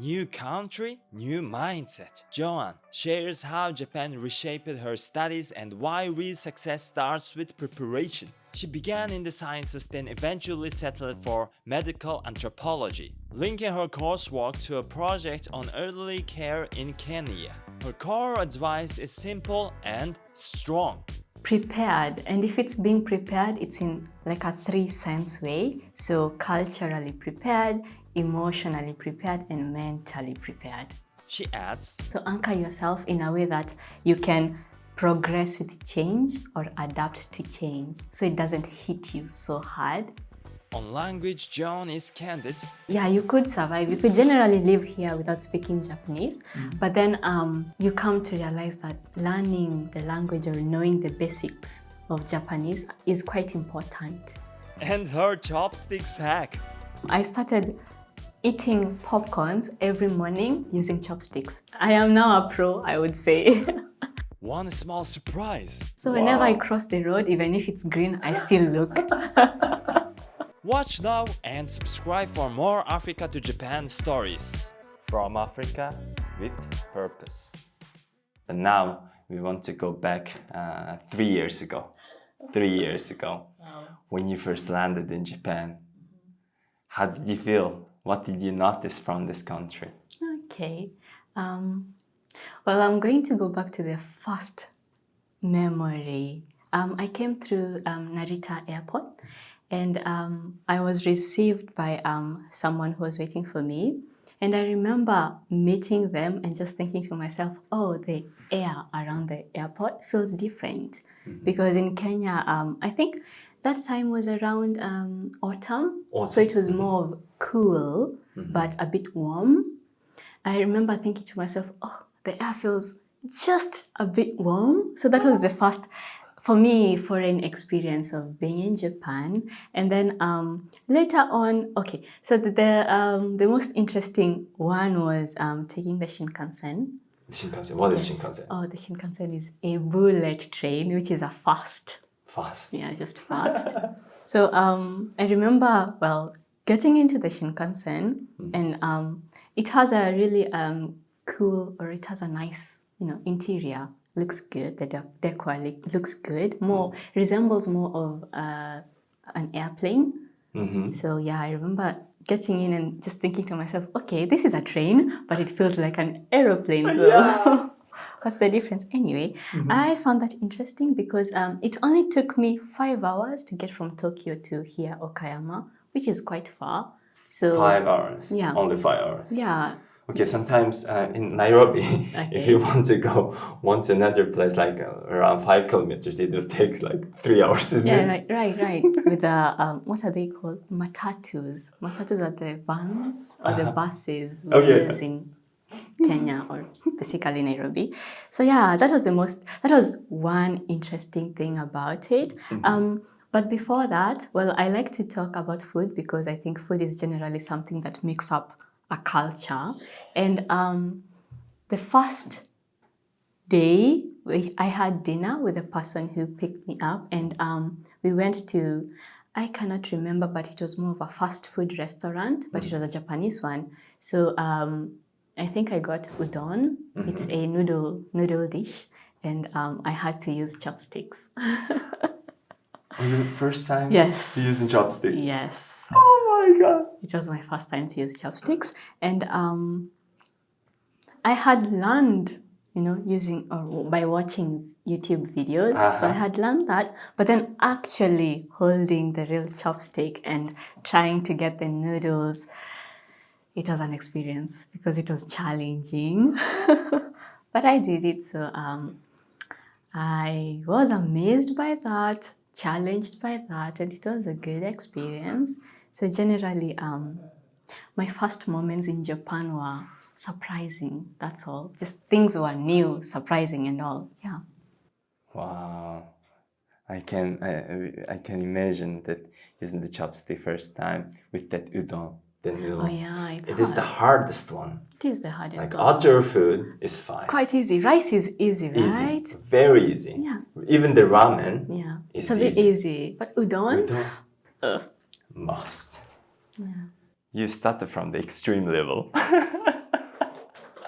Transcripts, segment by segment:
New country, new mindset. Joan shares how Japan reshaped her studies and why real success starts with preparation. She began in the sciences, then eventually settled for medical anthropology, linking her coursework to a project on elderly care in Kenya. Her core advice is simple and strong. Prepared, and if it's being prepared, it's in like a three-sense way. So culturally prepared, emotionally prepared, and mentally prepared. She adds, So anchor yourself in a way that you can progress with change or adapt to change, so it doesn't hit you so hard. on language, Joan is candid. Yeah, you could survive. You could generally live here without speaking Japanese, but then you come to realize that learning the language or knowing the basics of Japanese is quite important. And her chopsticks hack. I started eating popcorns every morning using chopsticks. I am now a pro, I would say. One small surprise. So whenever I cross the road, even if it's green, I still look. Watch now and subscribe for more Africa to Japan stories. From Africa with purpose. But now we want to go back 3 years ago. 3 years ago, when you first landed in Japan. How did you feel? What did you notice from this country? Okay. Well, I'm going to go back to the first memory. I came through Narita Airport, and I was received by someone who was waiting for me. And I remember meeting them and just thinking to myself, oh, the air around the airport feels different. Because in Kenya, I think that time was around autumn. So it was more of cool, but a bit warm. I remember thinking to myself, oh, the air feels just a bit warm. So that was the first, for me, foreign experience of being in Japan. And then later on, okay, so the most interesting one was taking the Shinkansen. Shinkansen. What is Shinkansen? Oh, the Shinkansen is a bullet train, which is a fast. Fast. Yeah, just fast. So I remember, well, getting into the Shinkansen, and it has a really cool, or it has a nice, interior. Looks good. The decor looks good. More resembles more of an airplane. So yeah, I remember getting in and just thinking to myself, okay, this is a train, but it feels like an aeroplane. So what's the difference? Anyway, I found that interesting because it only took me 5 hours to get from Tokyo to here, Okayama, which is quite far. So 5 hours? Yeah. Only 5 hours? Yeah. Okay, sometimes in Nairobi, if you want to go to another place like around 5 kilometers, it will take like 3 hours, isn't it? Yeah, right. With the, what are they called? Matatus. Matatus are the vans or the buses we use in Kenya or basically Nairobi. So yeah, that was one interesting thing about it. But before that, well, I like to talk about food because I think food is generally something that makes up a culture. And the first day, I had dinner with the person who picked me up, and we went to, I cannot remember, but it was more of a fast food restaurant, but it was a Japanese one. So I think I got udon. It's a noodle dish, and I had to use chopsticks. Was it the first time Yes. using chopsticks? Yes. Oh my god! It was my first time to use chopsticks, and I had learned, using or by watching YouTube videos. So I had learned that, but then actually holding the real chopstick and trying to get the noodles, it was an experience because it was challenging. But I did it, so I was amazed by that, challenged by that, and it was a good experience. So generally, my first moments in Japan were surprising, that's all. Just things were new, surprising and all, yeah. Wow. I can imagine that using the chopstick first time with that udon, the noodle. Oh yeah, it is the hardest one. It is the hardest Like one. other food is fine. Quite easy. Rice is easy, right? Easy, very easy. Yeah. Even the ramen is it's a bit easy. But udon? Must. Yeah. You started from the extreme level.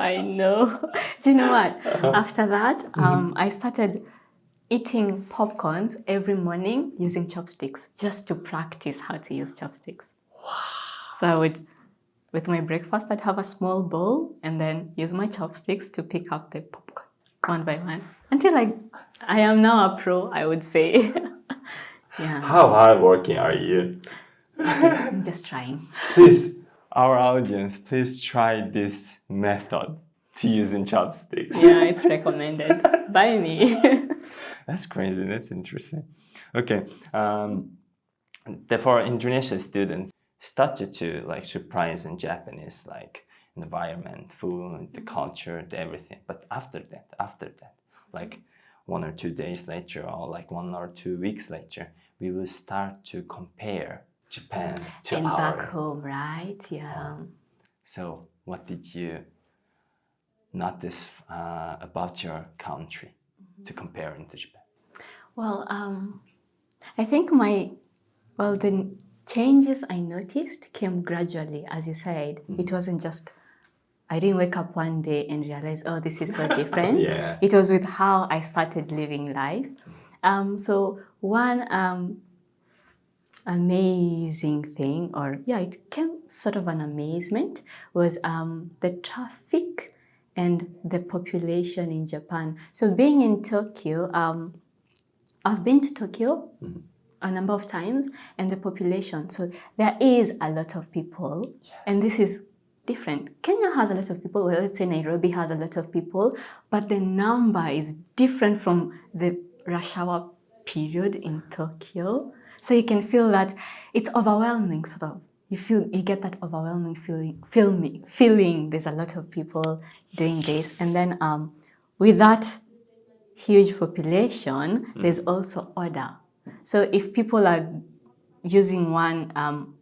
I know. Do you know what? After that, I started eating popcorns every morning using chopsticks just to practice how to use chopsticks. So I would, with my breakfast, I'd have a small bowl and then use my chopsticks to pick up the popcorn one by one until I am now a pro, I would say. Yeah, How hardworking are you? I'm just trying. Please, our audience, please try this method to using chopsticks. Yeah, it's recommended by me. That's crazy. That's interesting. Okay. For international students, started to like surprise in Japanese, like environment, food, the culture, the everything. But after that, like 1 or 2 days later, or like 1 or 2 weeks later, we will start to compare Japan to And our. back home, right? Yeah. So, what did you notice about your country to compare into Japan? Well, I think the changes I noticed came gradually, as you said. It wasn't just, I didn't wake up one day and realize, oh, this is so different. Yeah. It was with how I started living life. So one amazing thing, it came sort of an amazement, was the traffic and the population in Japan. So being in Tokyo, I've been to Tokyo a number of times, and the population. So there is a lot of people, and this is different. Kenya has a lot of people. Well, let's say Nairobi has a lot of people, but the number is different from the rush hour period in Tokyo. So you can feel that it's overwhelming, sort of. You get that overwhelming feeling. There's a lot of people doing this, and then with that huge population, there's also order. So if people are using one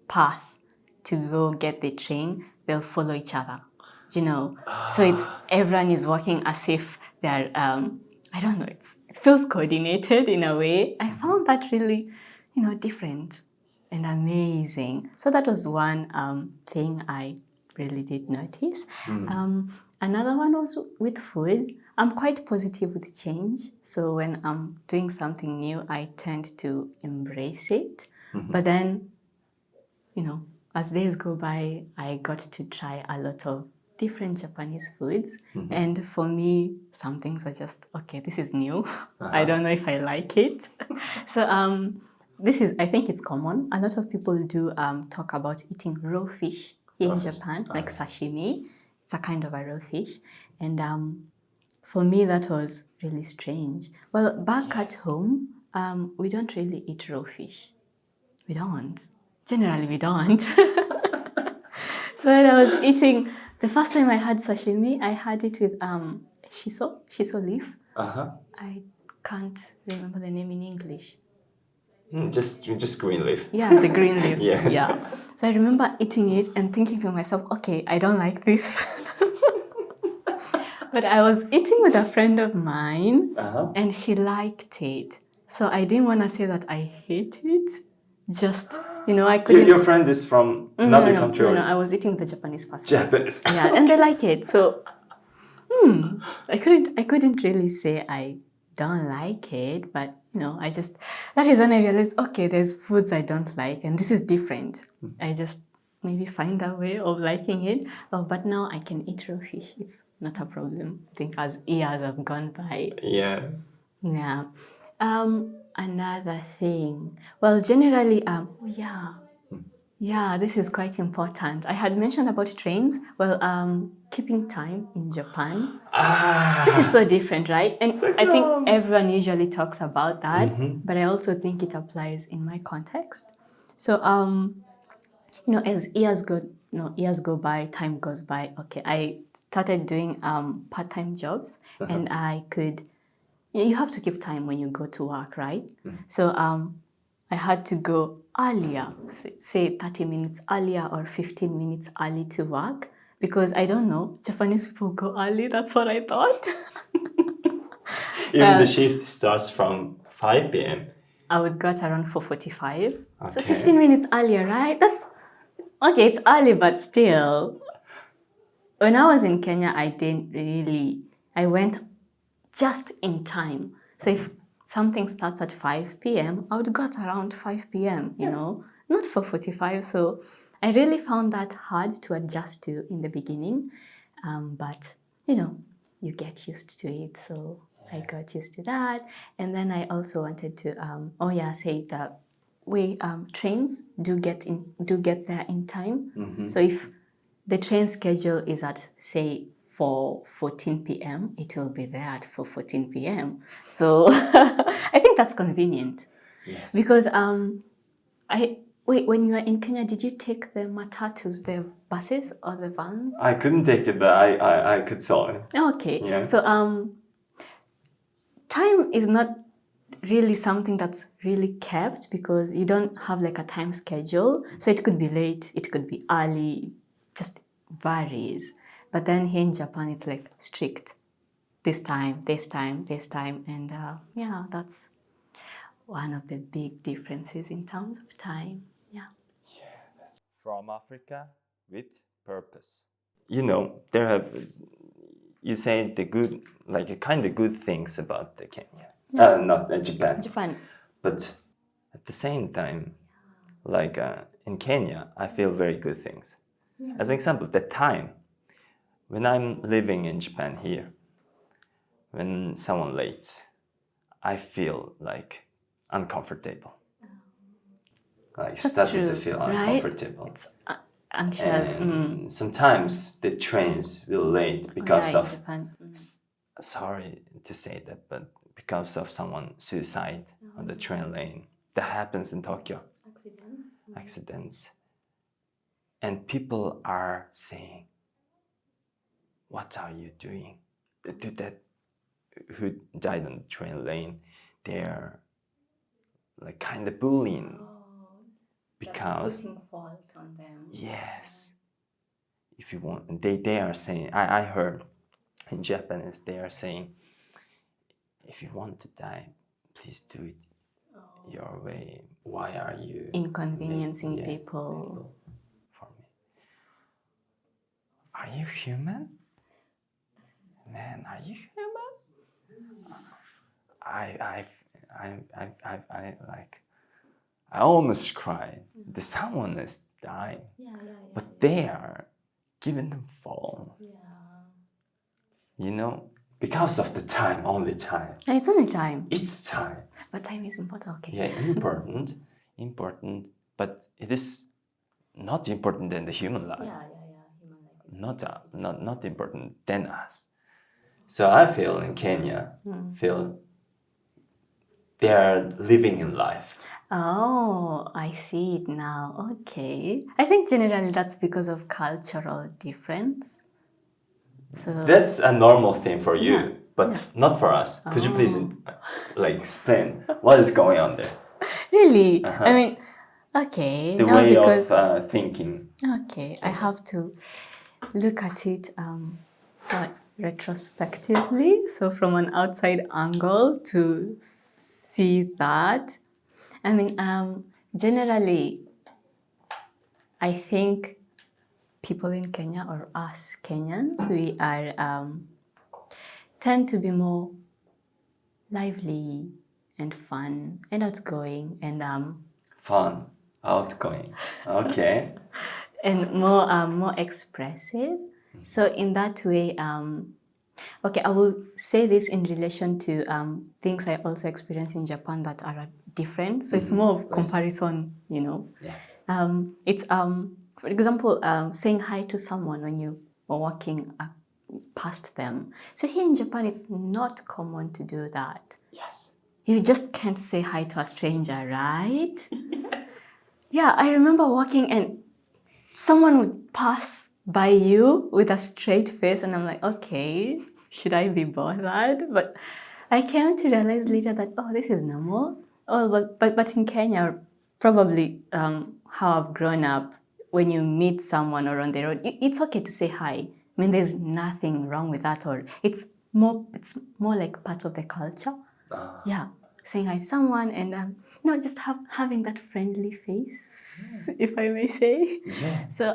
path to go get the train, they'll follow each other, So everyone is working as if they're, I don't know, it feels coordinated in a way. I found that really, different and amazing. So that was one thing I really did notice. Another one was with food. I'm quite positive with change. So when I'm doing something new, I tend to embrace it. But then, as days go by, I got to try a lot of different Japanese foods. And for me, some things were just, okay, this is new. I don't know if I like it. So I think it's common. A lot of people do talk about eating raw fish here in Japan, like sashimi. It's a kind of a raw fish. And for me, that was really strange. Well, back at home, we don't really eat raw fish. We don't. Generally, we don't. So when I was eating, the first time I had sashimi, I had it with shiso leaf. I can't remember the name in English. Just green leaf. Yeah, the green leaf. Yeah. So I remember eating it and thinking to myself, okay, I don't like this. But I was eating with a friend of mine, and she liked it. So I didn't want to say that I hate it. Just, I couldn't. Your friend is from another country? No, I was eating with a Japanese person. Japanese. Yeah, and they like it. So, I couldn't really say I don't like it, but that is when I realized, okay, there's foods I don't like, and this is different. I just maybe find a way of liking it. But now I can eat raw fish. It's not a problem. I think as years have gone by. Yeah. Yeah. Another thing. Well, generally, this is quite important. I had mentioned about trains. Well, keeping time in Japan. This is so different, right? And I think everyone usually talks about that, but I also think it applies in my context. So, as years go by, time goes by. Okay, I started doing part-time jobs, and you have to keep time when you go to work, right? So I had to go earlier, say 30 minutes earlier or 15 minutes early to work, because I don't know, Japanese people go early, that's what I thought. Even the shift starts from 5 p.m. I would go at around 4:45. Okay. So 15 minutes earlier, right? That's okay, it's early, but still. when I was in Kenya, I went just in time. So if something starts at 5 p.m., I would go at around 5 p.m., not 4:45. So I really found that hard to adjust to in the beginning. But, you get used to it. So I got used to that. And then I also wanted to, say that trains do get there in time. So if the train schedule is at, say, 4:14 p.m., it will be there at 4:14 p.m. So I think that's convenient. Yes. Because when you were in Kenya, did you take the matatus, the buses or the vans? I couldn't take it, but I could saw it. Okay. Yeah. So time is not really something that's really kept because you don't have like a time schedule. So it could be late, it could be early, just varies. But then here in Japan, it's like strict. This time, this time, this time. And that's one of the big differences in terms of time. Yeah. From Africa with purpose. You say the good, like kind of good things about the Kenya, not Japan. Japan. But at the same time, like in Kenya, I feel very good things. As an example, the time when I'm living in Japan here, when someone late, I feel like uncomfortable. Like That's started to true, feel right? uncomfortable. It's anxious. And sometimes the trains will late because in of, Japan. sorry to say that, but because of someone suicide on the train lane. That happens in Tokyo. Accidents. And people are saying, what are you doing? To that who died on the train lane, they're like kind of bullying. Because putting fault on them. yes, if you want, they are saying, I heard in Japanese, they are saying, if you want to die, please do it your way. Why are you Inconveniencing people? For me, are you human? Man, are you human? I almost cried. The someone is dying, but they are giving them fall. Because of the time, only time. And it's only time. It's time. But time is important. Okay. Yeah, important, but it is not important than the human life. Human life is Not important than us. So I feel in Kenya, they are living in life. Oh, I see it now. Okay. I think generally that's because of cultural difference. So That's a normal thing for you, but not for us. Could you please explain what is going on there? really, I mean, okay. The now way because of thinking. okay, I have to look at it retrospectively, so from an outside angle to see that. I mean, generally, I think people in Kenya or us Kenyans, we are tend to be more lively and fun and outgoing and Fun, outgoing. Okay. and more expressive. So in that way, okay, I will say this in relation to things I also experienced in Japan that are different. So it's more of comparison, Yeah. It's for example, saying hi to someone when you were walking past them. So here in Japan, it's not common to do that. Yes. You just can't say hi to a stranger, right? Yes. Yeah, I remember walking and someone would pass by you with a straight face, and I'm like, okay, should I be bothered? But I came to realize later that, oh, this is normal. Oh, but in Kenya, probably how I've grown up, when you meet someone or on the road, it's okay to say hi. I mean, there's nothing wrong with that, or it's more like part of the culture. Yeah, saying hi to someone and just having that friendly face, if I may say. Yeah. So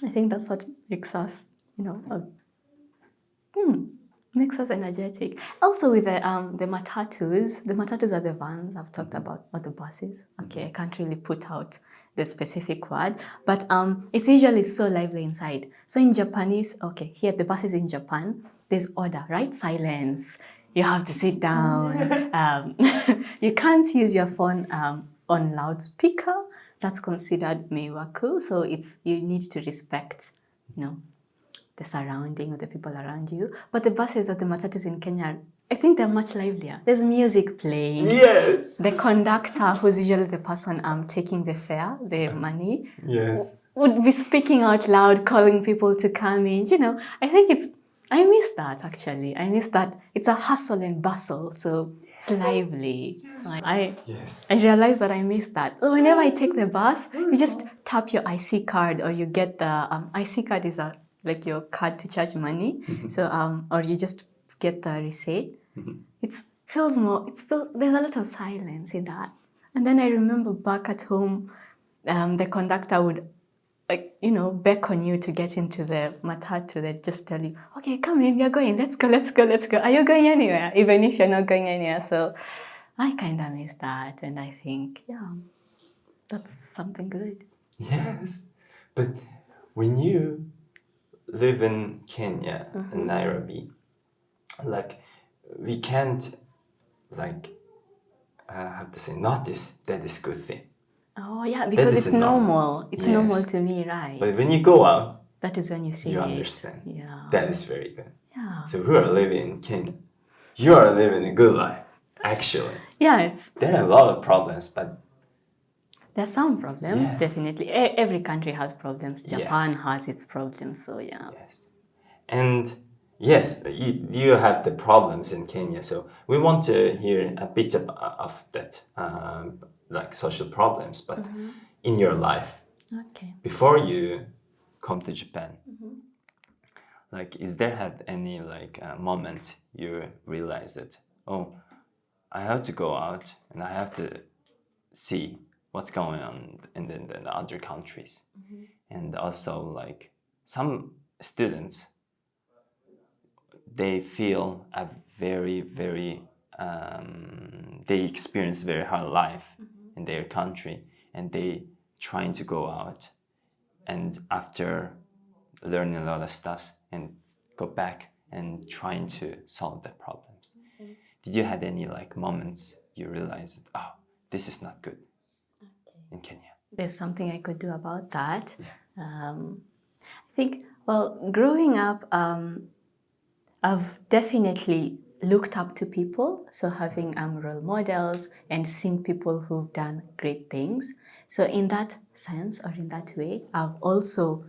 I think that's what makes us, makes us energetic. Also with the matatus are the vans I've talked about, or the buses. Okay, I can't really put out the specific word, but it's usually so lively inside. So in Japanese, okay, here the buses in Japan, there's order, right? Silence. You have to sit down. You can't use your phone on loudspeaker. That's considered meiwaku. So you need to respect, the surrounding or the people around you. But the buses or the matatus in Kenya, I think they're much livelier. There's music playing. Yes. The conductor, who's usually the person taking the fare, the money, Yes. would be speaking out loud, calling people to come in. I think I miss that actually. I miss that. It's a hustle and bustle, so it's lively. So Yes. I realize that I miss that. Whenever I take the bus, you just tap your IC card, or you get the IC card is like your card to charge money. So or you just get the receipt. It feels more. There's a lot of silence in that. And then I remember back at home, the conductor would beckon you to get into the matatu. They just tell you, okay, come in, we are going, let's go. Are you going anywhere? Even if you're not going anywhere. So I kind of miss that. And I think, yeah, that's something good. Yes. But when you live in Kenya, in Nairobi, like, we can't, like, have to say, notice that is good thing. Oh, yeah, because is it's normal. It's normal to me, right? But when you go out, That is when you see you it. understand. Yeah. That is very good. Yeah. So who are living in Kenya, you are living a good life, actually. Yeah, There are a lot of problems, but there's some problems, Yeah. definitely. Every country has problems. Japan has its problems, so yeah. yes. And yes, you have the problems in Kenya. So we want to hear a bit of that, like social problems, but in your life, Okay. before you come to Japan, like, is there had any like moment you realize that, oh, I have to go out and I have to see what's going on in the other countries. And also, like, some students, they feel a very they experience very hard life in their country, and they trying to go out, and after learning a lot of stuff and go back and trying to solve the problems. Did you had any like moments you realized, oh, this is not good in Kenya? There's something I could do about that. I think, well, growing up, I've definitely looked up to people, so having role models and seeing people who've done great things. So in that sense, or in that way, I've also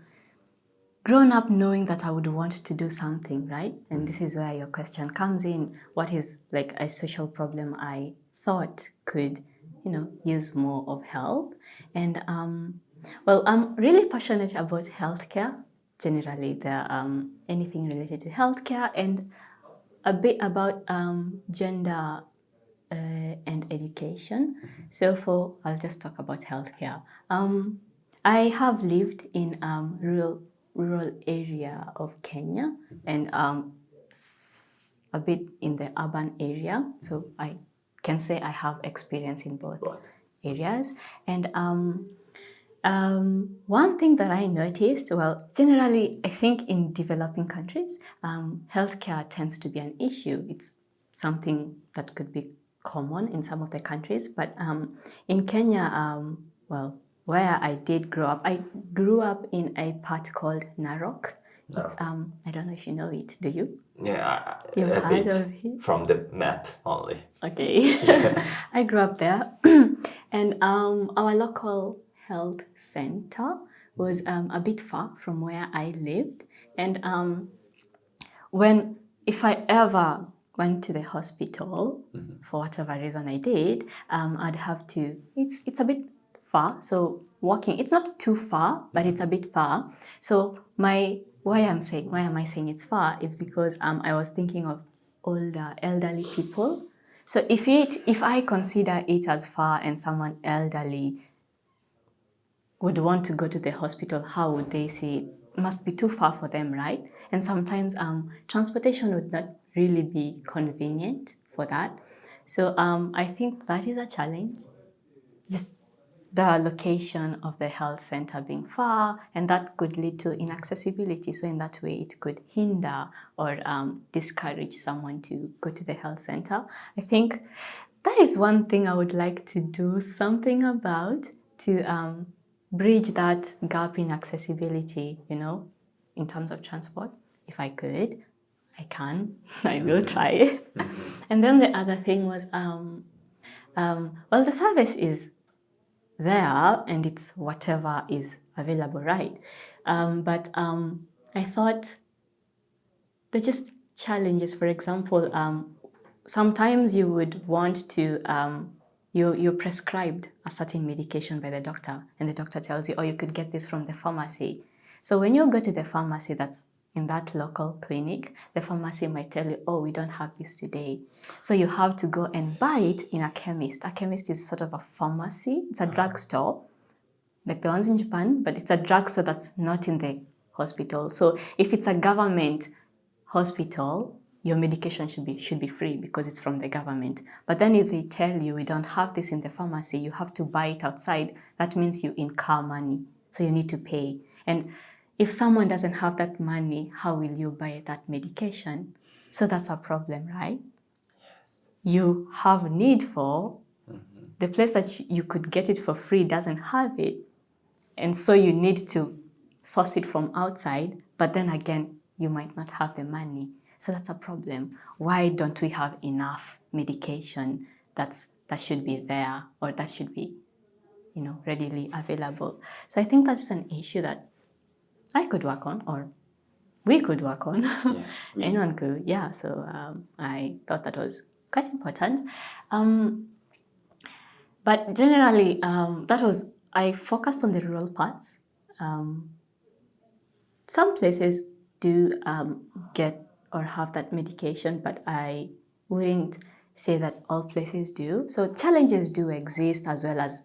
grown up knowing that I would want to do something, right? And this is where your question comes in. What is like a social problem I thought could, use more of help? And well, I'm really passionate about healthcare. Generally, anything related to healthcare, and a bit about gender and education. So I'll just talk about healthcare. I have lived in rural area of Kenya, and a bit in the urban area. So I can say I have experience in both areas. And one thing that I noticed, well, generally, I think in developing countries, healthcare tends to be an issue. It's something that could be common in some of the countries, but in Kenya, well, where I did grow up, I grew up in a part called Narok. It's I don't know if you know it. Do you? Yeah, You've a heard bit of it? from the map only. Okay. I grew up there, and our local health center was a bit far from where I lived, and if I ever went to the hospital for whatever reason I did, I'd have to. It's a bit far, so walking. It's not too far, but it's a bit far. So why am I saying it's far is because I was thinking of older elderly people. So if I consider it as far and someone elderly would want to go to the hospital, how would they see it? must be too far for them, right? And sometimes transportation would not really be convenient for that. So I think that is a challenge. Just the location of the health center being far, and that could lead to inaccessibility. So in that way, it could hinder or discourage someone to go to the health center. I think that is one thing I would like to do something about, to bridge that gap in accessibility, in terms of transport. If I could, I can, I will try. And then the other thing was, well, the service is there and it's whatever is available, right? But I thought there's just challenges. For example, sometimes you would want to, you're prescribed a certain medication by the doctor, and the doctor tells you, oh, you could get this from the pharmacy. So when you go to the pharmacy that's in that local clinic, the pharmacy might tell you, oh, we don't have this today. So you have to go and buy it in a chemist. A chemist is sort of a pharmacy. It's a drugstore, like the ones in Japan, but it's a drugstore that's not in the hospital. So if it's a government hospital, your medication should be free because it's from the government. But then if they tell you we don't have this in the pharmacy, you have to buy it outside, that means you incur money. So you need to pay. And if someone doesn't have that money, how will you buy that medication? So that's a problem, right? Yes. You have need for the place that you could get it for free doesn't have it. And so you need to source it from outside, but then again, you might not have the money. So that's a problem. Why don't we have enough medication that should be there, or that should be, readily available? So I think that's an issue that I could work on, or we could work on. Yes, anyone could. Yeah. So I thought that was quite important. But generally, I focused on the rural parts. Some places do get or have that medication, but I wouldn't say that all places do. So challenges do exist, as well as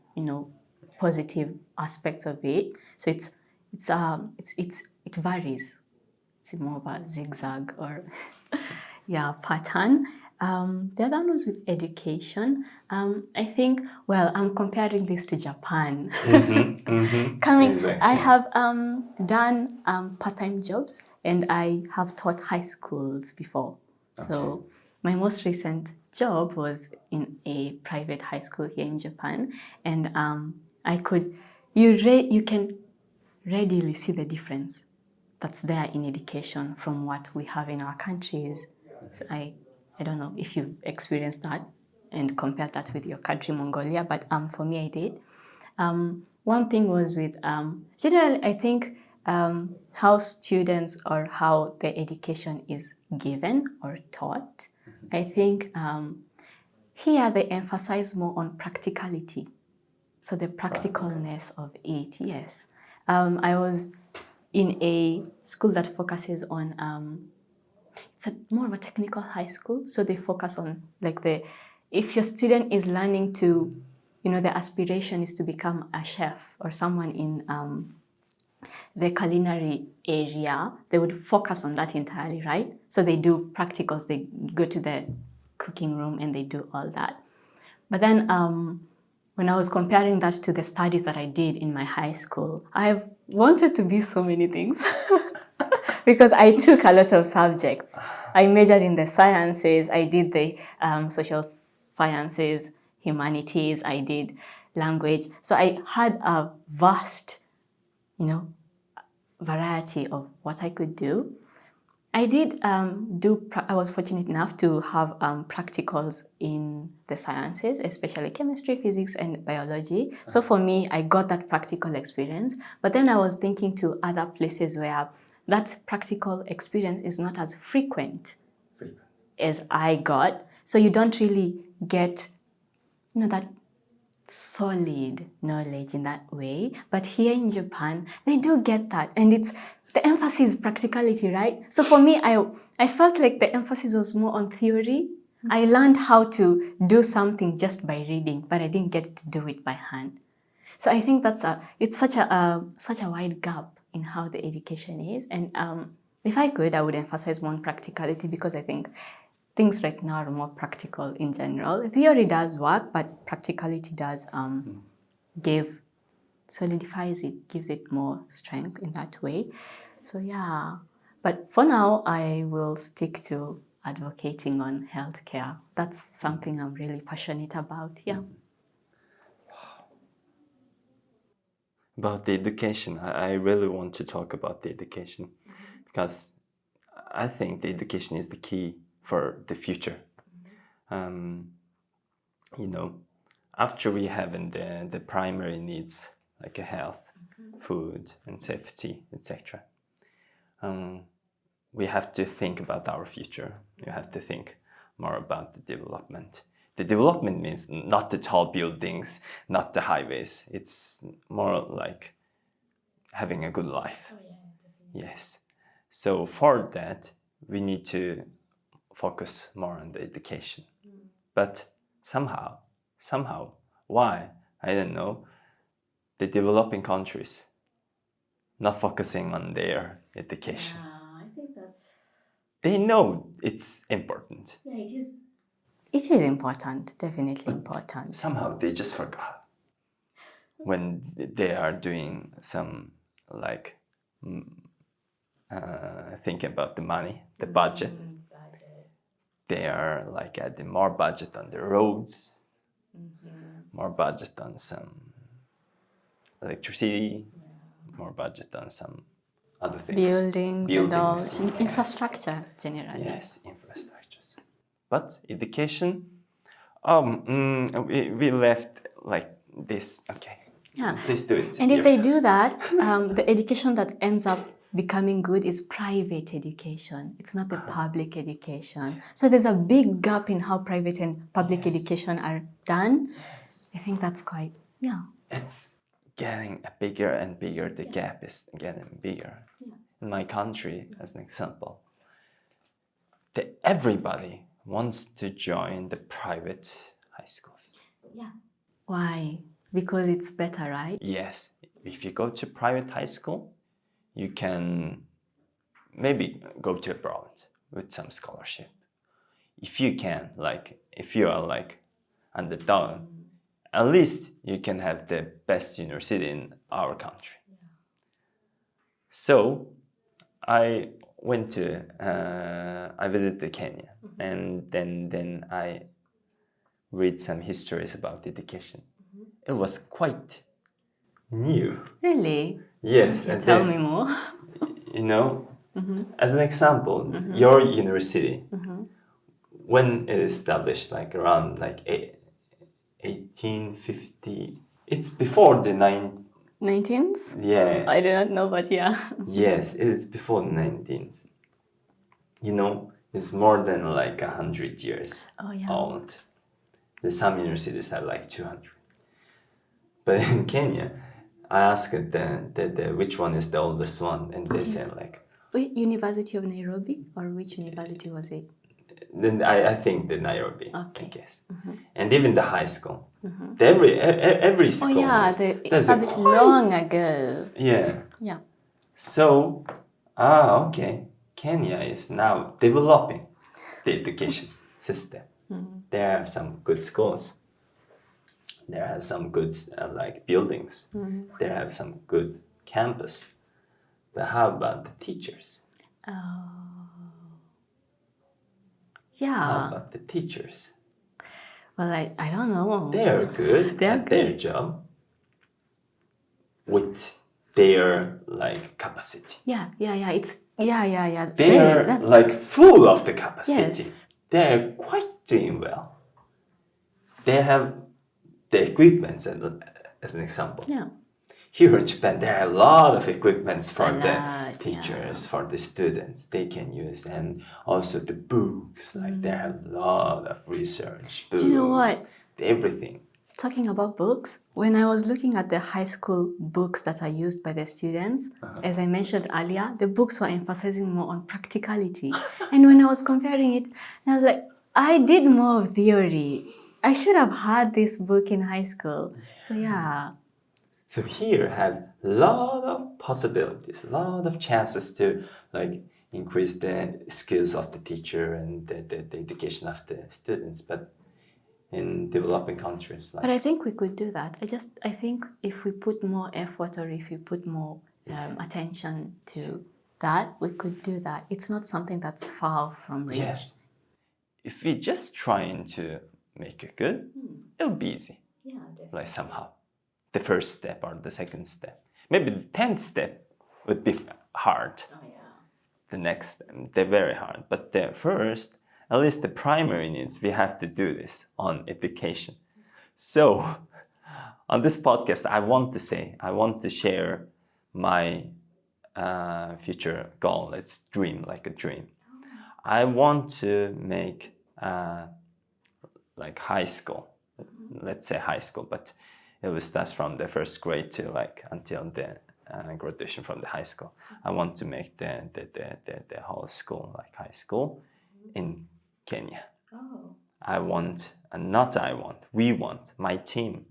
positive aspects of it. So it varies. It's more of a zigzag or pattern. The other one was with education. I think, well, I'm comparing this to Japan. Exactly. I have done part-time jobs, and I have taught high schools before. Okay. So my most recent job was in a private high school here in Japan, and you can readily see the difference that's there in education from what we have in our countries. So I don't know if you've experienced that and compared that with your country, Mongolia, but for me, I did. One thing was with, generally, I think how students or how the education is given or taught. I think here they emphasize more on practicality. So the practicalness of it, yes. I was in a school that focuses on, it's more of a technical high school. So they focus on if your student is learning to, the aspiration is to become a chef or someone in the culinary area, they would focus on that entirely, right? So they do practicals, they go to the cooking room and they do all that. But then when I was comparing that to the studies that I did in my high school, I've wanted to be so many things because I took a lot of subjects. I majored in the sciences, I did the social sciences, humanities, I did language. So I had a vast, variety of what I could do. I did I was fortunate enough to have practicals in the sciences, especially chemistry, physics, and biology. So for me, I got that practical experience. But then I was thinking to other places where that practical experience is not as frequent as I got. So you don't really get, that solid knowledge in that way. But here in Japan, they do get that. And the emphasis is practicality, right? So for me, I felt like the emphasis was more on theory. I learned how to do something just by reading, but I didn't get to do it by hand. So I think it's such a wide gap in how the education is. And if I could, I would emphasize more on practicality, because I think things right now are more practical in general. Theory does work, but practicality does solidifies it, gives it more strength in that way. So yeah, but for now, I will stick to advocating on healthcare. That's something I'm really passionate about. Yeah. About the education, I really want to talk about the education, because I think the education is the key for the future. You know, after we have the primary needs like health, food, and safety, etc., we have to think about our future. You have to think more about the development. The development means not the tall buildings, not the highways. It's more like having a good life. Oh, yeah, Yes. So for that, we need to focus more on the education. But somehow, why? I don't know. The developing countries not focusing on their education. I think that's... They know it's important. Yeah, it is. It is important, definitely important. Somehow they just forgot when they are doing some like thinking about the money, the budget. They are like adding more budget on the roads, more budget on some electricity, more budget on some other things. Buildings and all, Yes. infrastructure generally. Yes, infrastructures. But education, we left like this. Okay. Yeah. Please do it. And if they do that, the education that ends up becoming good is private education. It's not the public education. So there's a big gap in how private and public education are done. I think that's quite, yeah. It's getting bigger and bigger. The gap is getting bigger. In my country, as an example, everybody wants to join the private high schools. Yeah. Why? Because it's better, right? Yes. If you go to private high school, you can maybe go to abroad with some scholarship. If you can, like, if you are like underdone, at least you can have the best university in our country. So I went to, I visited Kenya, and then I read some histories about education. It was quite new. Really? Yes. And tell me more. You know, as an example, your university, when it established, like around like 1850, it's before the 19th? Yeah. I do not know, but yeah. Yes, it's before the 19th. You know, it's more than like 100 years old. Some universities have like 200. But in Kenya, I asked which one is the oldest one, and they said like... University of Nairobi, or which university was it? Then I think the Nairobi, Okay. I guess. And even the high school. Every school. Oh yeah, they established long ago. Yeah. Yeah. So, okay. Kenya is now developing the education system. They have some good schools. They have some good like buildings. They have some good campus. But how about the teachers? Yeah. How about the teachers? Well, I don't know. They are good at their job with their like capacity. Yeah. It's yeah. They are like full of the capacity. Yes. They are quite doing well. They have the equipment as an example. Yeah. Here in Japan, there are a lot of equipments for the teachers, for the students they can use, and also the books. Like there are a lot of research books. You know what? Everything. Talking about books, when I was looking at the high school books that are used by the students, as I mentioned earlier, the books were emphasizing more on practicality. And when I was comparing it, I was like, I did more of theory. I should have had this book in high school. So yeah. So here have a lot of possibilities, a lot of chances to like increase the skills of the teacher and the education of the students. But in developing countries, But I think we could do that. I think if we put more effort or if we put more attention to that, we could do that. It's not something that's far from reach. yes, if we just trying to make it good, it'll be easy. Yeah, definitely. Like somehow, the first step or the second step, maybe the 10th step would be hard. Oh, yeah. The next, they're very hard. But the first, at least the primary needs, we have to do this on education. So on this podcast, I want to share my future goal. It's dream, like a dream. I want to make like high school, let's say high school, but it will start from the first grade to like until the graduation from the high school. I want to make the whole school like high school in Kenya. Oh. We want, my team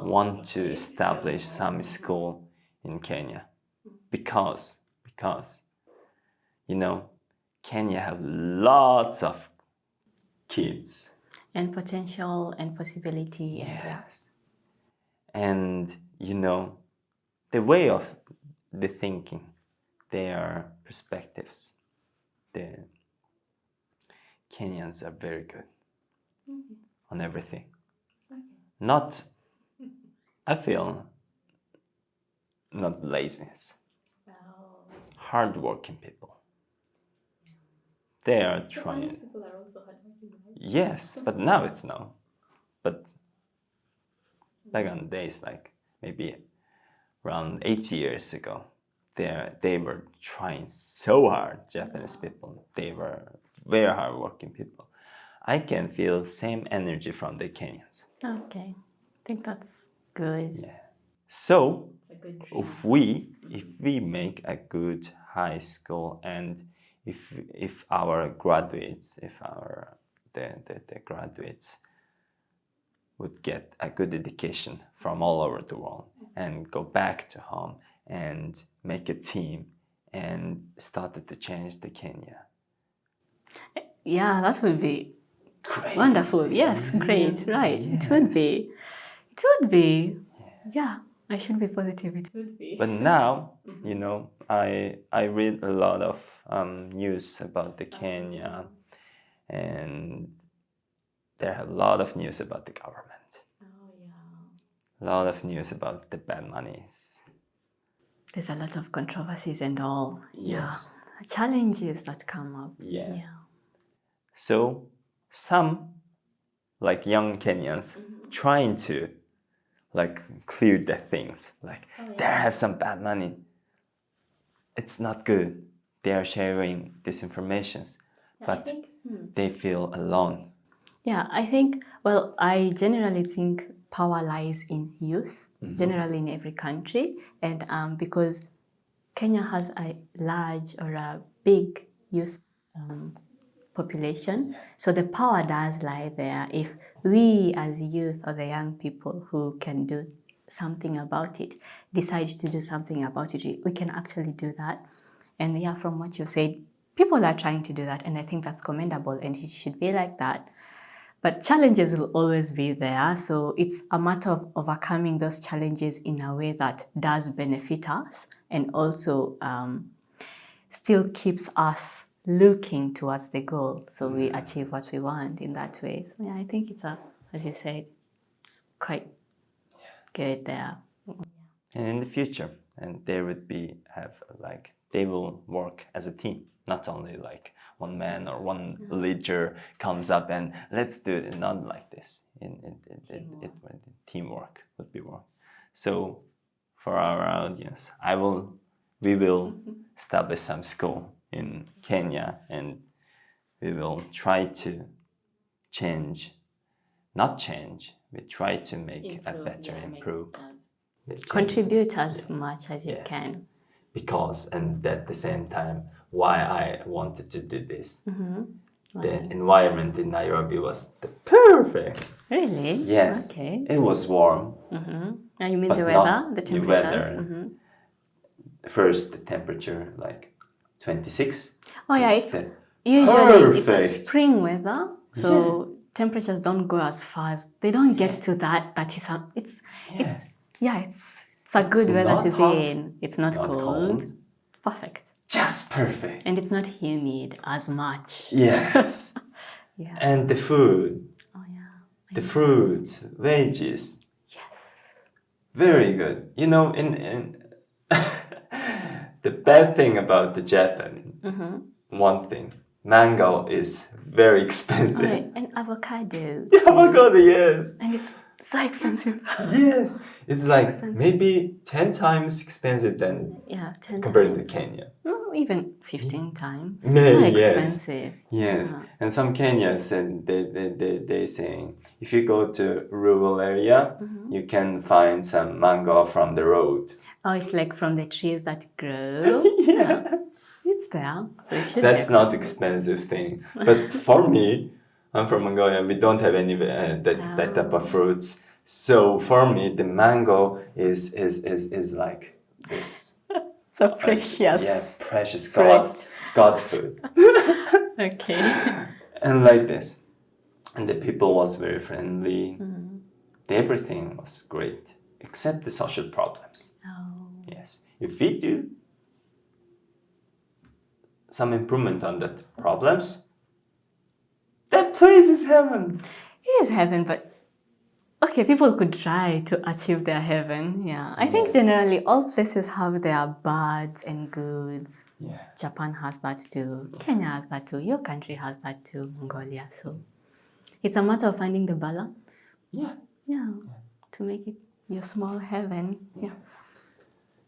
want to establish some school in Kenya because you know, Kenya have lots of kids. And potential and possibility. Yes. And you know, the way of the thinking, their perspectives, the Kenyans are very good on everything. Not, I feel, not laziness. Hardworking people. They are trying. People are also hardworking, right? Yes, but now it's no. But back on the days, like maybe around 8 years ago, they were trying so hard, Japanese people. They were very hardworking people. I can feel same energy from the Kenyans. Okay. I think that's good. Yeah. So It's a good dream. if we make a good high school and if our graduates, the graduates would get a good education from all over the world and go back to home and make a team and started to change the Kenya. Yeah, that would be Great. wonderful. Yes, great. Right. Yes. It would be. It would be. Yeah, I should be positive. It would be. But now, you know, I read a lot of news about the Kenya, and there are a lot of news about the government. Oh, yeah. A lot of news about the bad monies. There's a lot of controversies and all. Yes. Yeah. Challenges that come up. Yeah. So some, like young Kenyans, trying to like clear the things. Like they have some bad money. It's not good. They are sharing these informations, but they feel alone. Yeah, I generally think power lies in youth, generally in every country. And because Kenya has a large or a big youth population, so the power does lie there. If we as youth or the young people who can do something about it, decide to do something about it, we can actually do that. And yeah, from what you said, people are trying to do that, and I think that's commendable, and it should be like that. But challenges will always be there, so it's a matter of overcoming those challenges in a way that does benefit us and also still keeps us looking towards the goal, so we achieve what we want in that way. So yeah, I think it's as you said, it's quite good there. And in the future, and they would they will work as a team, not only like one man or one leader comes up and let's do it, not like this. Teamwork would be work. So for our audience, we will establish some school in Kenya, and we will try to we try to make a better improve. Contribute as much as you can. Because, and at the same time, why I wanted to do this. The environment in Nairobi was the perfect. Really? Yes. Okay. It was warm. And you mean But the not weather, the the temperatures? weather. First, the temperature like 26. Oh yeah, It's it's the usually it's a perfect. spring weather, so temperatures don't go as fast. They don't get to that, but it's a good weather not to hot, be in. It's not, not cold. cold. Perfect. Just perfect. And it's not humid as much. Yes. Yeah. And the food, Oh yeah. the fruits, veggies. Yes. Very good. You know, in the bad thing about the Japan, one thing, mango is very expensive. Oh, and avocado. The avocado, yes. And it's so expensive. Yes. It's like expensive. maybe 10 times expensive than 10 compared times. to Kenya. No, even 15 times. It's Maybe, so yes. expensive. Yes. And some Kenyans, and they saying, if you go to rural area, you can find some mango from the road. Oh, it's like from the trees that grow. Yeah. It's there. So it should That's be not expensive thing. But for me, I'm from Mongolia. We don't have any that type of fruits. So for me, the mango is like this. so precious. Yes, precious fruit. God food. Okay. And like this. And the people was very friendly. Everything was great, except the social problems. Oh. Yes. If we do some improvement on that problems, that place is heaven. It is heaven, but okay, people could try to achieve their heaven. Yeah. I think generally all places have their bads and goods. Yeah. Japan has that too. Kenya has that too. Your country has that too, Mongolia. So it's a matter of finding the balance. Yeah. Yeah. To make it your small heaven. Yeah.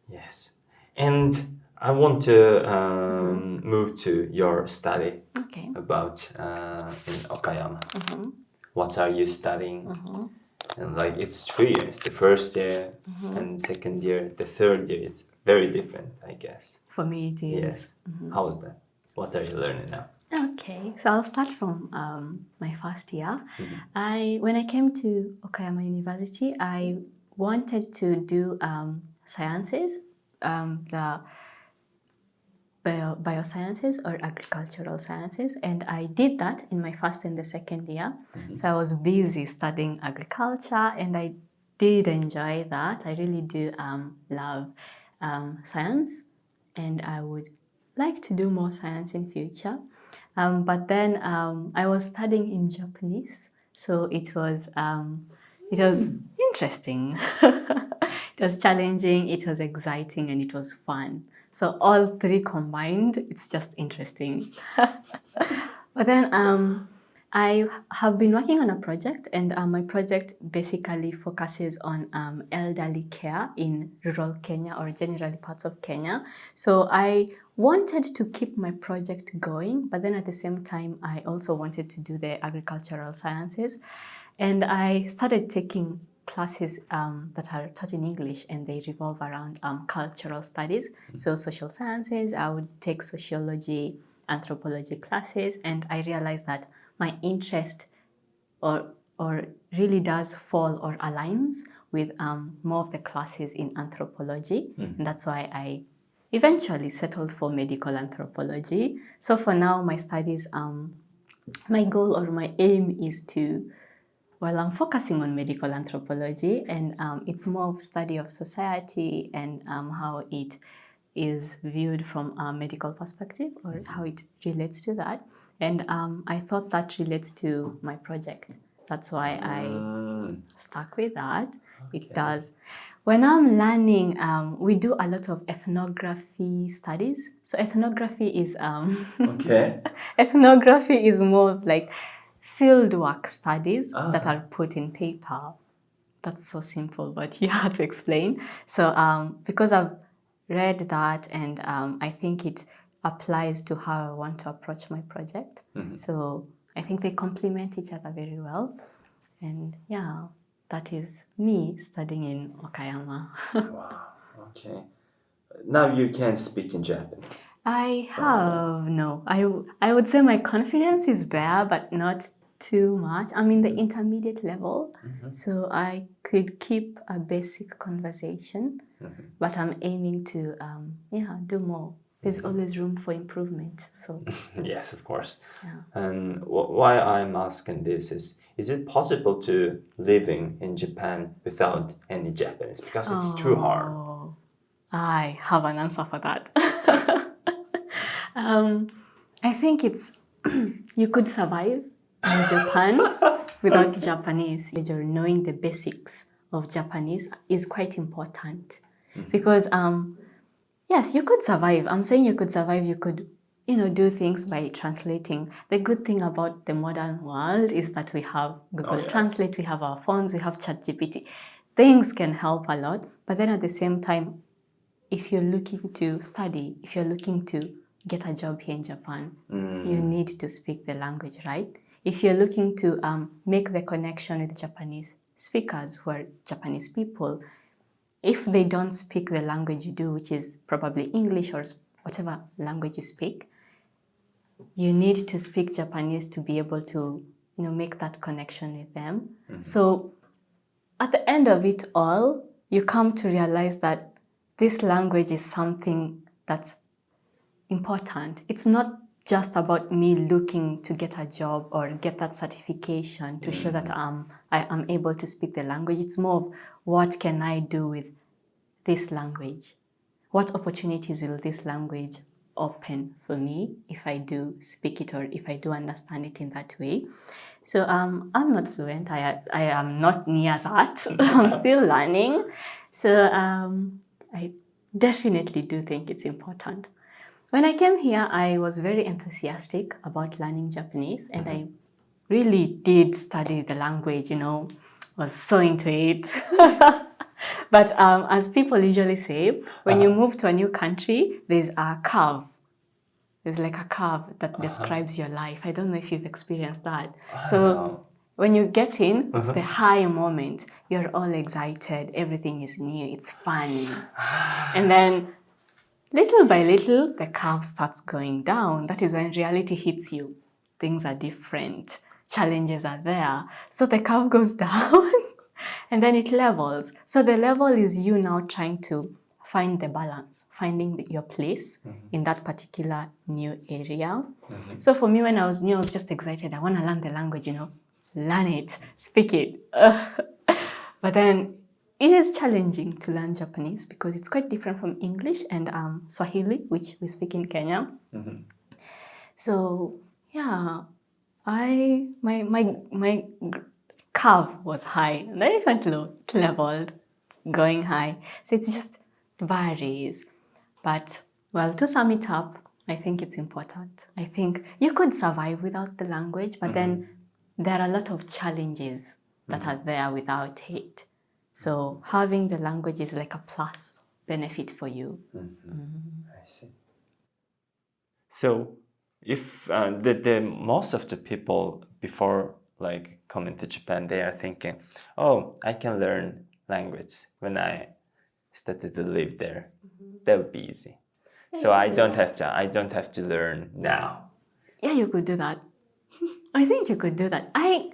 Yes. And I want to move to your study Okay. about in Okayama. What are you studying? And like it's 3 years, the first year and second year, the third year. It's very different, I guess. For me, it is. Yes. How is that? What are you learning now? Okay, so I'll start from my first year. When I came to Okayama University, I wanted to do sciences, the biosciences or agricultural sciences, and I did that in my first and the second year. So I was busy studying agriculture, and I did enjoy that. I really do love science, and I would like to do more science in future. But then I was studying in Japanese, so it was interesting. It was challenging, it was exciting, and it was fun. So all three combined, it's just interesting. But then I have been working on a project, and my project basically focuses on elderly care in rural Kenya or generally parts of Kenya. So I wanted to keep my project going, but then at the same time, I also wanted to do the agricultural sciences. And I started taking classes that are taught in English, and they revolve around cultural studies. So social sciences, I would take sociology, anthropology classes, and I realized that my interest or really does fall or aligns with more of the classes in anthropology, and that's why I eventually settled for medical anthropology. So for now, my studies, my goal or my aim is to, well, I'm focusing on medical anthropology, and it's more of study of society and how it is viewed from a medical perspective or how it relates to that. And I thought that relates to my project. That's why I stuck with that. It does. When I'm learning, we do a lot of ethnography studies. So ethnography is ethnography is more of like fieldwork studies that are put in paper. That's so simple, but you have to explain. So because I've read that, and I think it applies to how I want to approach my project. So I think they complement each other very well. And yeah, that is me studying in Okayama. Wow. Okay. Now you can speak in Japanese. I have, no. I would say my confidence is there, but not too much. I'm in the intermediate level, so I could keep a basic conversation, but I'm aiming to, do more. There's always room for improvement. So, Yes, of course. yeah. And why I'm asking this is it possible to living in Japan without any Japanese? Because it's too hard. Oh, I have an answer for that. I think it's you could survive in Japan without Japanese. You're knowing the basics of Japanese is quite important because yes, you could survive. I'm saying you could survive. You could do things by translating. The good thing about the modern world is that we have Google yes. Translate, we have our phones, we have ChatGPT. Things can help a lot, but then at the same time, if you're looking to study, if you're looking to get a job here in Japan, you need to speak the language, right? If you're looking to make the connection with Japanese speakers who are Japanese people, if they don't speak the language you do, which is probably English or whatever language you speak, you need to speak Japanese to be able to, make that connection with them. So at the end of it all, you come to realize that this language is something that's important. It's not just about me looking to get a job or get that certification to show that I am able to speak the language. It's more of what can I do with this language? What opportunities will this language open for me if I do speak it or if I do understand it in that way? So I'm not fluent. I am not near that. I'm still learning. So I definitely do think it's important. When I came here, I was very enthusiastic about learning Japanese, and I really did study the language, was so into it. But as people usually say, when you move to a new country, there's a curve. There's like a curve that describes your life. I don't know if you've experienced that. So when you get in, it's the high moment. You're all excited. Everything is new. It's fun. And then little by little, the curve starts going down. That is when reality hits you. Things are different. Challenges are there. So the curve goes down and then it levels. So the level is you now trying to find the balance, finding your place in that particular new area. So for me, when I was new, I was just excited. I want to learn the language, learn it, speak it. But then it is challenging to learn Japanese because it's quite different from English and Swahili, which we speak in Kenya. So yeah, my curve was high, and then it went low, it leveled, going high. So it just varies. But well, to sum it up, I think it's important. I think you could survive without the language, but then there are a lot of challenges that are there without it. So having the language is like a plus benefit for you. I see. So if the most of the people before like coming to Japan, they are thinking, oh, I can learn language when I started to live there. That would be easy. So I don't have to learn now. Yeah, you could do that. I think you could do that. I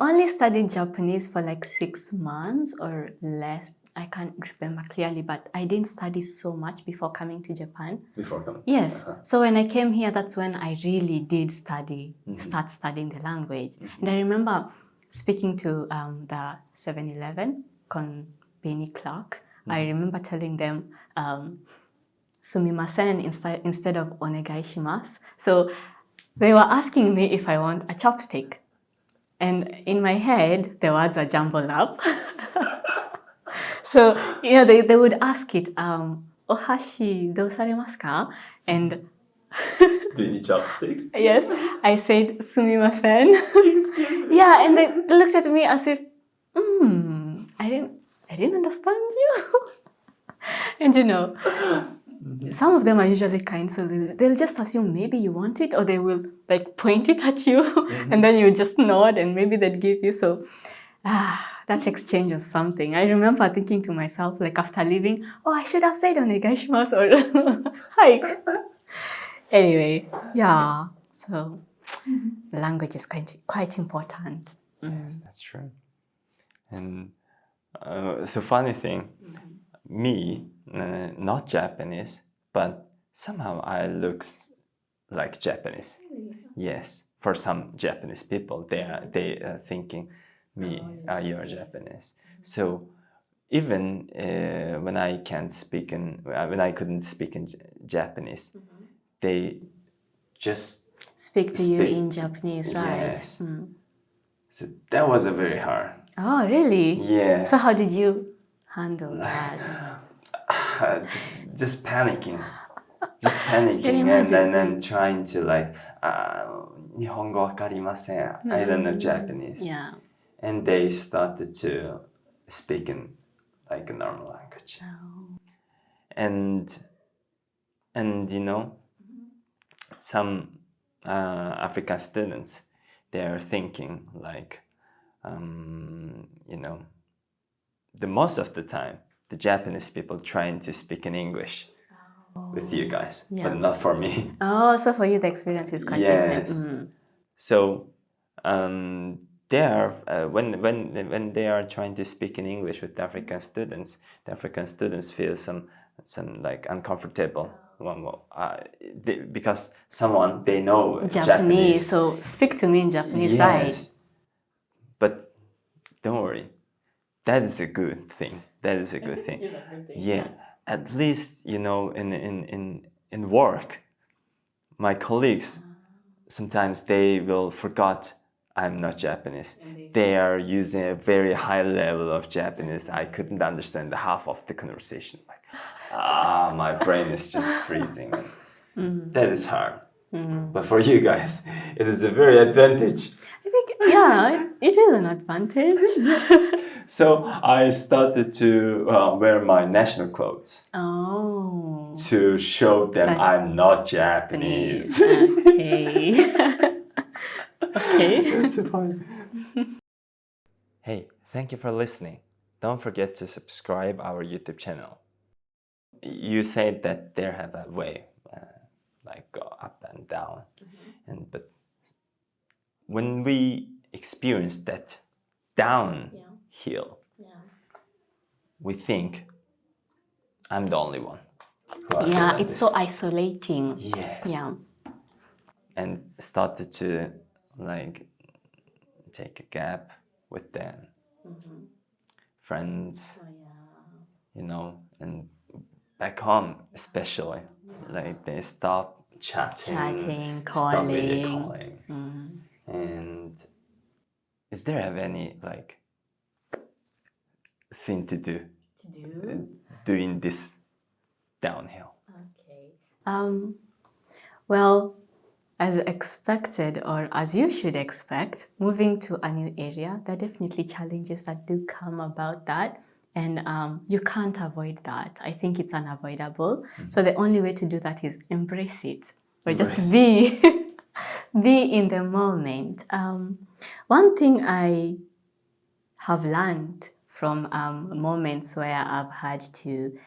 only studied Japanese for like 6 months or less. I can't remember clearly, but I didn't study so much before coming to Japan. Before coming? Yes. So when I came here, that's when I really did start studying the language. And I remember speaking to the 7-Eleven, Benny Clark. I remember telling them sumimasen instead of onegaishimasu. So they were asking me if I want a chopstick. And in my head, the words are jumbled up. So, they would ask it, ohashi do saremasu ka? And Do you need chopsticks? yes, I said sumimasen. Excuse me. Yeah, and they looked at me as if, I didn't understand you. And some of them are usually kind, so they'll just assume maybe you want it, or they will like point it at you, and then you just nod, and maybe they'd give you. So that exchange is something. I remember thinking to myself, like after leaving, oh, I should have said onegaishimasu or hike. Anyway, yeah. So language is quite important. Yes, that's true. And so funny thing, me, not Japanese, but somehow I looks like Japanese. Yes, for some Japanese people, they are thinking, me, you're Japanese. So even when I can't speak in when I couldn't speak in Japanese, they just Speak to you speak. in Japanese, right? Yes. So that was a very hard. Oh, really? Yeah. So how did you handle that? Just panicking. Just Can panicking imagine. and trying to like, 日本語わかりません. I don't know Japanese. Yeah. And they started to speak in like a normal language. And you know, some African students, they are thinking like, you know, the most of the time, the Japanese people trying to speak in English with you guys, but not for me. Oh, so for you the experience is quite different. Yes. So they are when they are trying to speak in English with the African students feel some like uncomfortable. Because someone they know Japanese. So speak to me in Japanese, Yes. right? But don't worry, that is a good thing. That is a good thing. Yeah, at least you know in work, my colleagues sometimes they will forget I'm not Japanese. They are using a very high level of Japanese. I couldn't understand the half of the conversation. Like, my brain is just freezing. That is hard. But for you guys, it is a very advantage. I think, yeah, it is an advantage. So I started to wear my national clothes Oh. to show them I'm not Japanese. Okay. Okay. That's so funny. Hey, thank you for listening. Don't forget to subscribe our YouTube channel. You said that there have a way, like go up and down, but when we experience that downhill, we think I'm the only one. Yeah, it's so isolating. Yes. Yeah. And started to like take a gap with them, friends, you know, and back home especially, like they stop chatting, stop video calling. And is there have any like thing to do doing this downhill? Okay. Well, as expected, or as you should expect, moving to a new area, there are definitely challenges that do come about that. And you can't avoid that. I think it's unavoidable. So the only way to do that is embrace it. Or just be in the moment. One thing I have learned from moments where I've had to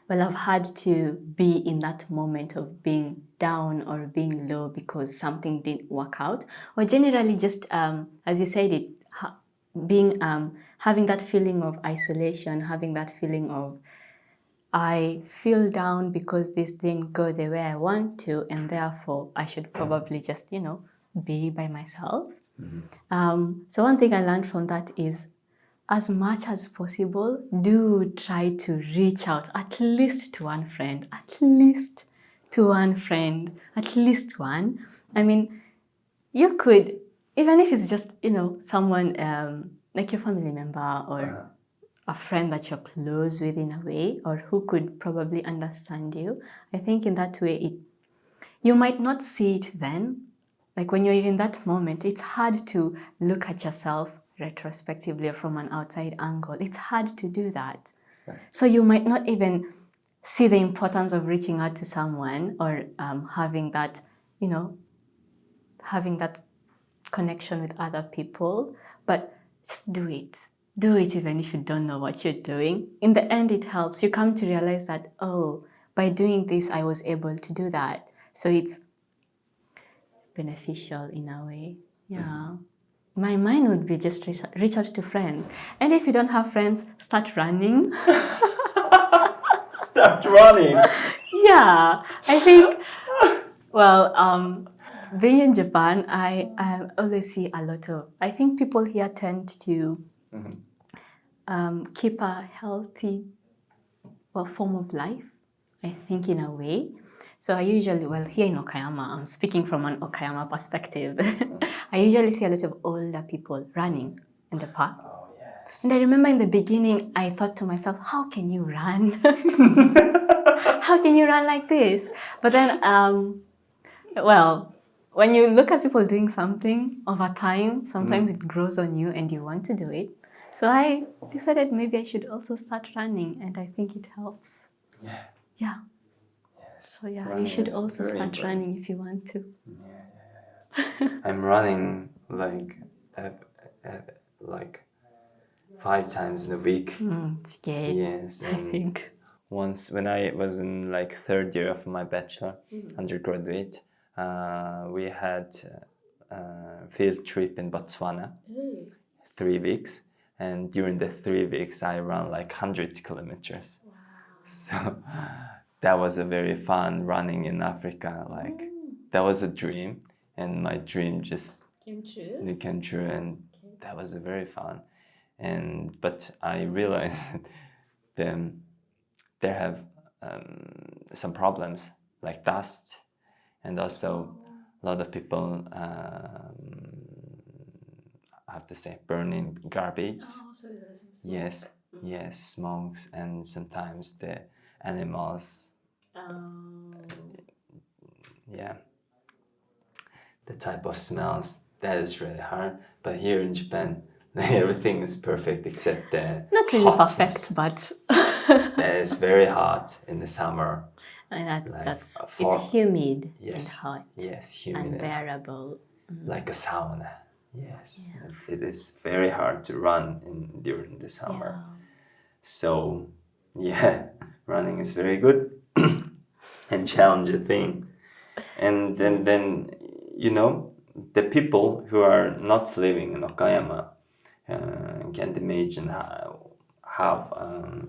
I've had to be in that moment of being down or being low because something didn't work out, or generally just as you said it, being having that feeling of isolation, having that feeling of I feel down because this didn't go the way I want to, and therefore I should probably just be by myself. So one thing I learned from that is, as much as possible, do try to reach out at least to one friend, at least one. I mean, you could, even if it's just, someone like your family member or a friend that you're close with in a way, or who could probably understand you. I think in that way, you might not see it then. Like when you're in that moment, it's hard to look at yourself retrospectively or from an outside angle. It's hard to do that. So you might not even see the importance of reaching out to someone or having that connection with other people, but just do it. Do it even if you don't know what you're doing. In the end, it helps. You come to realize that, oh, by doing this, I was able to do that. So it's beneficial in a way. Yeah. My mind would be just reach out to friends. And if you don't have friends, start running. Start running. Yeah, I think, well, being in Japan, I always see a lot of, I think people here tend to keep a healthy form of life, I think, in a way. So I usually, well, here in Okayama, I'm speaking from an Okayama perspective. I usually see a lot of older people running in the park. Oh, yes. And I remember in the beginning, I thought to myself, how can you run? How can you run like this? But then, well, when you look at people doing something over time, sometimes it grows on you and you want to do it. So I decided maybe I should also start running, and I think it helps. Yeah. Yeah. Yes. So yeah, Running you should is also very start important. running if you want to. I'm running like 5 times in a week. It's good. Yes, I and think. once when I was in like 3rd year of my bachelor, undergraduate, we had a field trip in Botswana, 3 weeks, and during the 3 weeks I ran like 100 kilometers. Wow. So that was a very fun running in Africa. Like that was a dream, and my dream just came true, and that was a very fun. But I realized then there have some problems like dust, and also a lot of people have to say burning garbage. So there's some smoke. Yes, yes, smokes, and sometimes the animals. Yeah, the type of smells, that is really hard. But here in Japan, everything is perfect except the Not really hotness. perfect, but That is very hot in the summer. and Like that's for- it's humid Yes, and hot, yes, humid and unbearable. like a sauna. Yes, it is very hard to run during the summer. Yeah. So, yeah, running is very good and challenging thing. And then you know, the people who are not living in Okayama can't imagine have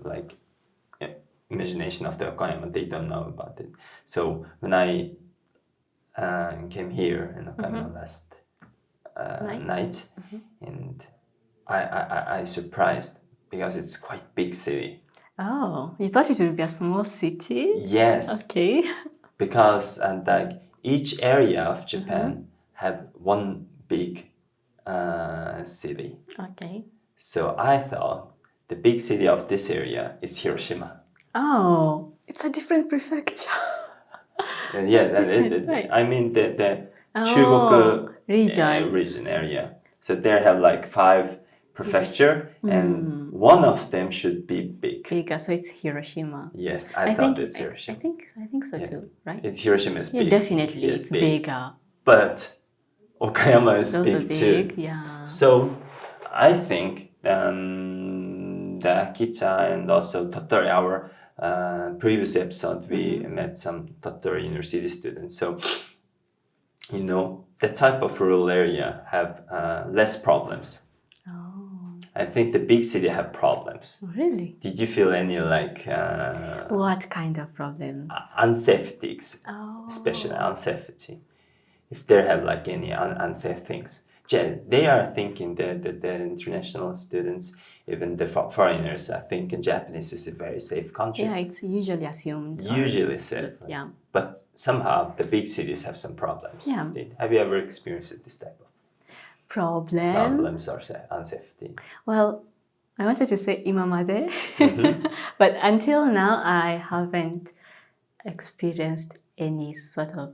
like imagination of the Okayama. They don't know about it. So when I came here in Okayama last night, and I surprised because it's quite big city. Oh, you thought it would be a small city? Yes, Okay. because and like each area of Japan have one big city. Okay. So I thought the big city of this area is Hiroshima. Oh, it's a different prefecture. And yeah, That's different, right. I mean the Oh, Chugoku region. region area. So they have like 5 prefecture, and one of them should be big. Bigger, so it's Hiroshima. Yes, I thought it's Hiroshima. I think so too, right? It's Hiroshima is Yeah, big. definitely, Yes, it's bigger. But Okayama is Those are big big, too. yeah. So I think the Akita and also Tottori, our previous episode, we met some Tottori University students. So, you know, that type of rural area have less problems. Oh, I think the big city have problems. really? Did you feel any like What kind of problems? unsafety, Oh. especially unsafety? If they have like any unsafe things, they are thinking that the international students, even the foreigners, are thinking Japanese is a very safe country. Yeah, it's usually assumed. Usually safe. Yeah. But somehow the big cities have some problems. Yeah. Have you ever experienced this type of problems or unsafety? Well, I wanted to say imamade, but until now I haven't experienced any sort of,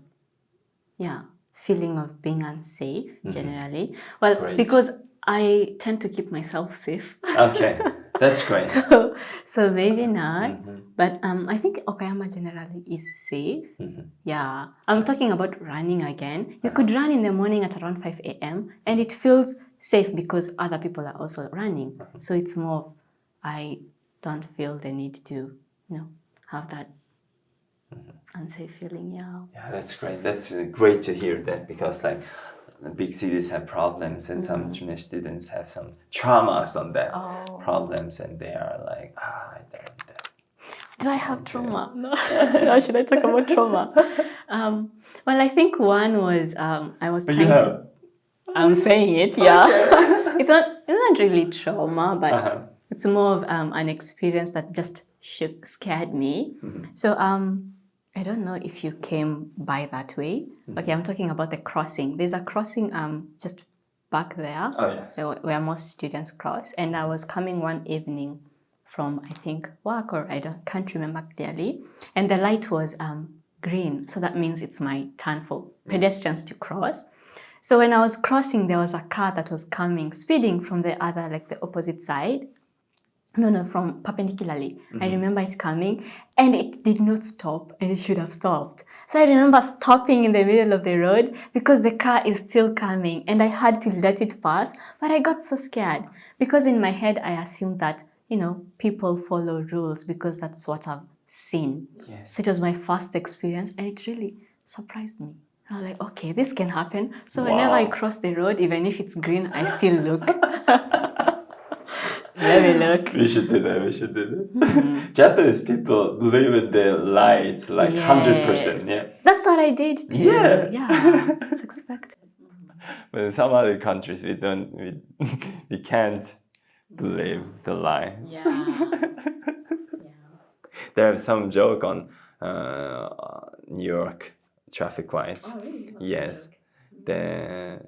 feeling of being unsafe generally. Well, Great. because I tend to keep myself safe. Okay, that's great. So maybe not. But I think Okayama generally is safe. Yeah. I'm talking about running again. You could run in the morning at around 5 a.m. and it feels safe because other people are also running. So it's more of, I don't feel the need to, have that unsafe feeling. Yeah. Yeah, that's great. That's great to hear that, because like big cities have problems, and some Chinese students have some traumas on that problems, and they are like, I don't. Do I have trauma? No. No, should I talk about trauma? Well, I think one was I was trying to. I'm saying it, yeah. It's not really trauma, but it's more of an experience that just scared me. So I don't know if you came by that way. Okay, I'm talking about the crossing. There's a crossing just back there. Oh, yes. So where most students cross, and I was coming one evening from, I think, work, or can't remember clearly, and the light was green, so that means it's my turn for pedestrians to cross. So when I was crossing, there was a car that was coming, speeding from the other, like the opposite side. No, from perpendicularly. I remember it coming, and it did not stop, and it should have stopped. So I remember stopping in the middle of the road because the car is still coming, and I had to let it pass, but I got so scared because in my head I assumed that, people follow rules because that's what I've seen. Yes. So it was my first experience, and it really surprised me. I was like, okay, this can happen. So whenever I cross the road, even if it's green, I still look. Let me look. We should do that. Japanese people believe in the light like 100%. Yeah. That's what I did too. Yeah. It's expected. But in some other countries, we can't believe the lie. Yeah. There's some joke on New York traffic lights. Oh, really? Yes, the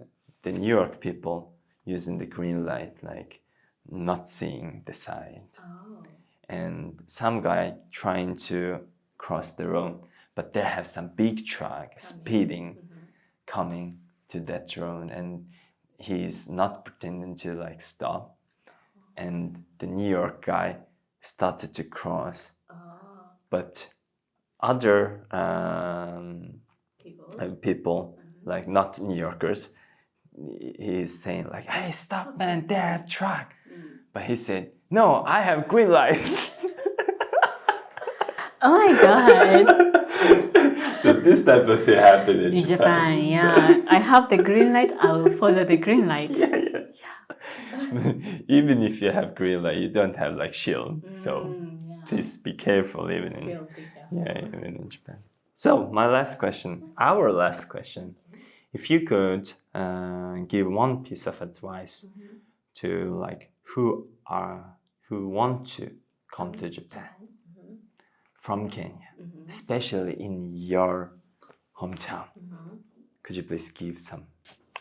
New York people using the green light, like not seeing the side, and some guy trying to cross the road, but there have some big truck speeding, coming to that road, and he's not pretending to like stop, and the New York guy started to cross, but other people, like not New Yorkers, he's saying like, "Hey, stop, man! They have truck," but he said, "No, I have green light." Oh my god. So this type of thing happened in Japan, yeah. I have the green light, I will follow the green light. Yeah. Even if you have green light, you don't have like shield. So please be careful even in Japan. So our last question. If you could give one piece of advice to like who want to come to Japan from Kenya, especially in your hometown, could you please give some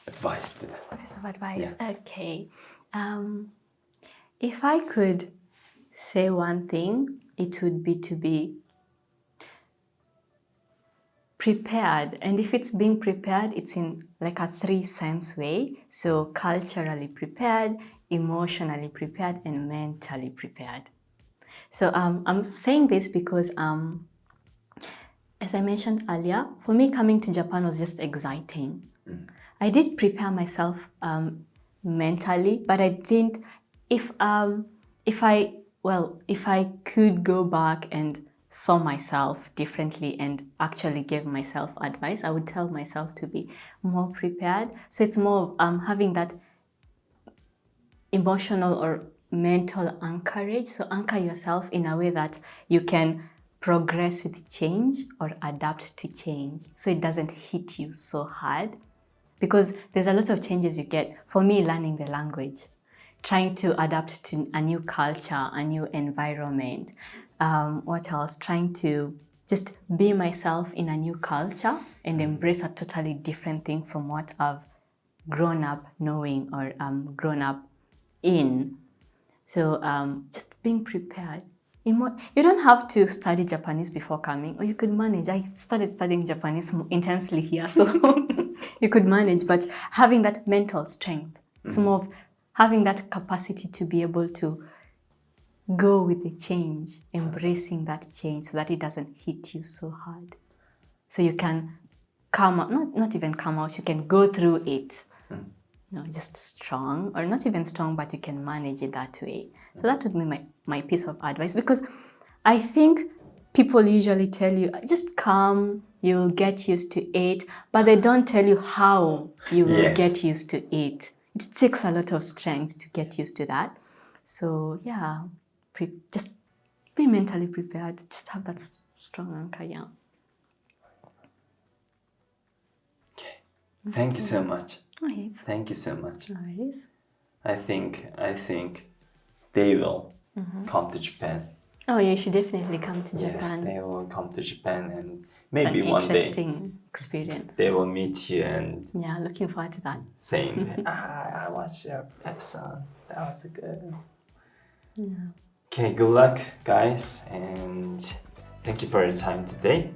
advice to them? Piece of advice. Yeah. Okay. If I could say one thing, it would be to be prepared. And if it's being prepared, it's in like a 3-sense way. So culturally prepared, emotionally prepared, and mentally prepared. So I'm saying this because as I mentioned earlier, for me coming to Japan was just exciting. I did prepare myself mentally, but I didn't. If I could go back and saw myself differently and actually gave myself advice, I would tell myself to be more prepared. So it's more of having that emotional or mental anchorage. So anchor yourself in a way that you can progress with change or adapt to change, so it doesn't hit you so hard. Because there's a lot of changes you get. For me, learning the language, trying to adapt to a new culture, a new environment. What else? Trying to just be myself in a new culture and embrace a totally different thing from what I've grown up knowing or grown up in. So just being prepared. You don't have to study Japanese before coming, or you could manage. I started studying Japanese intensely here, so you could manage, but having that mental strength, it's more of having that capacity to be able to go with the change, embracing that change so that it doesn't hit you so hard. So you can come out, not even come out, you can go through it. Just strong, or not even strong, but you can manage it that way. So that would be my piece of advice, because I think people usually tell you, just come, you'll get used to it, but they don't tell you how you will Yes. get used to it. It takes a lot of strength to get used to that. So yeah, just be mentally prepared. Just have that strong anchor, yeah. Okay. Thank you so much. Oh, it's Thank you so much. no worries. I think they will come to Japan. Oh, you should definitely come to Yes, Japan. they will come to Japan, and It's maybe an one day interesting experience. they will meet you and Yeah, looking forward to that. saying, I watched your episode. That was a good. Yeah. Okay, good luck, guys, and thank you for your time today.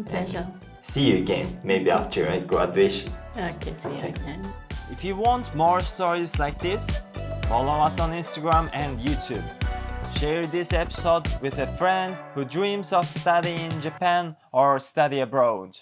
Pleasure. See you again, maybe after graduation. Okay, see Okay. you again. If you want more stories like this, follow us on Instagram and YouTube. Share this episode with a friend who dreams of studying in Japan or study abroad.